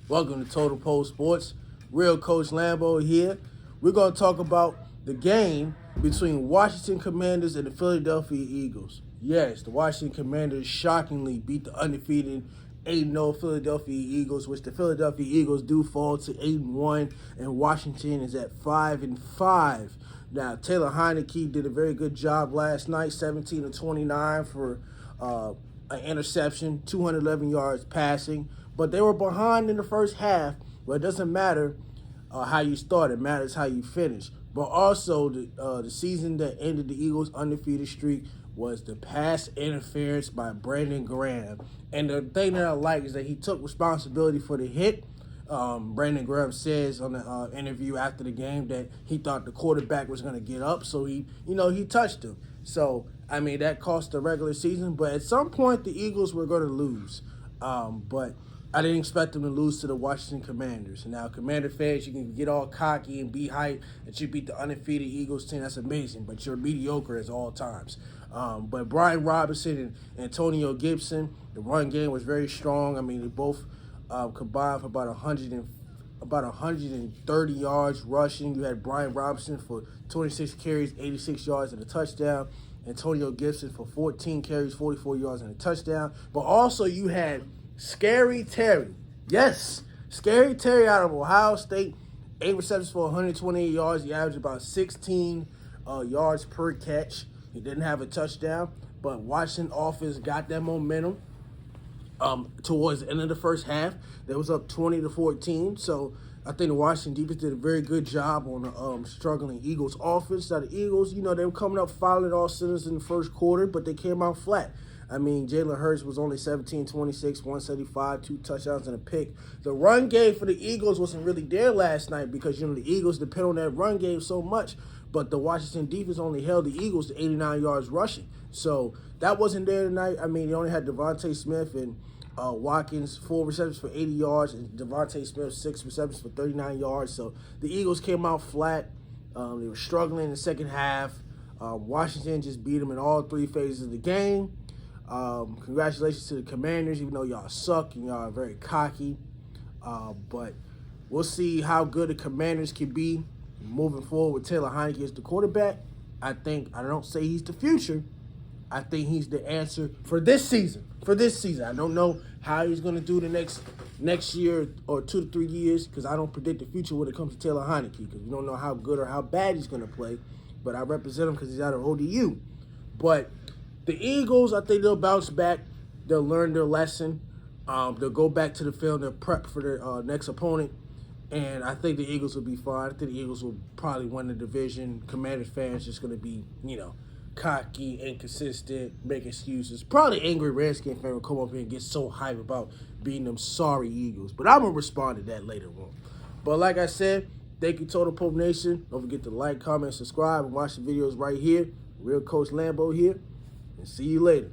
Welcome to Total Pole Sports. Real Coach Lambo here. We're going to talk about the game between Washington Commanders and the Philadelphia Eagles. Yes, the Washington Commanders shockingly beat the undefeated 8-0 Philadelphia Eagles, which the Philadelphia Eagles do fall to 8-1, and Washington is at 5-5. Now, Taylor Heineke did a very good job last night, 17-29 for an interception, 211 yards passing. But they were behind in the first half. But it doesn't matter how you start. It matters how you finish. But also, the season that ended the Eagles' undefeated streak was the pass interference by Brandon Graham. And the thing that I like is that he took responsibility for the hit. Brandon Graham says on the interview after the game that he thought the quarterback was going to get up, so he touched him. So, I mean, that cost the regular season. But at some point, the Eagles were going to lose. But I didn't expect them to lose to the Washington Commanders. Now, Commander fans, you can get all cocky and be hyped that you beat the undefeated Eagles team. That's amazing, but you're mediocre as all times. But Brian Robinson and Antonio Gibson, the run game was very strong. I mean, they both combined for about 130 yards rushing. You had Brian Robinson for 26 carries, 86 yards and a touchdown. Antonio Gibson for 14 carries, 44 yards and a touchdown. But also you had Scary Terry. Yes, Scary Terry out of Ohio State. 8 receptions for 128 yards. He averaged about 16 yards per catch. He didn't have a touchdown, but Washington offense got that momentum towards the end of the first half. They was up 20-14. So I think the Washington defense did a very good job on the struggling Eagles offense. Now the Eagles, they were coming up filing all cylinders in the first quarter, but they came out flat. I mean, Jalen Hurts was only 17-26, 175, 2 touchdowns and a pick. The run game for the Eagles wasn't really there last night because, the Eagles depend on that run game so much. But the Washington defense only held the Eagles to 89 yards rushing. So that wasn't there tonight. I mean, they only had Devontae Smith and Watkins, 4 receptions for 80 yards, and Devontae Smith, 6 receptions for 39 yards. So the Eagles came out flat. They were struggling in the second half. Washington just beat them in all 3 phases of the game. Congratulations to the Commanders, even though y'all suck and y'all are very cocky. But we'll see how good the Commanders can be moving forward with Taylor Heineke as the quarterback. I don't say he's the future. I think he's the answer for this season. I don't know how he's going to do the next year or 2 to 3 years because I don't predict the future when it comes to Taylor Heineke because we don't know how good or how bad he's going to play. But I represent him because he's out of ODU. But the Eagles, I think they'll bounce back. They'll learn their lesson. They'll go back to the field. They'll prep for their next opponent. And I think the Eagles will be fine. I think the Eagles will probably win the division. Commanders fans just going to be, cocky, inconsistent, make excuses. Probably angry Redskin fan will come up here and get so hyped about beating them sorry Eagles. But I'm going to respond to that later on. But like I said, thank you, Total Pope Nation. Don't forget to like, comment, subscribe, and watch the videos right here. Real Coach Lambo here. And see you later.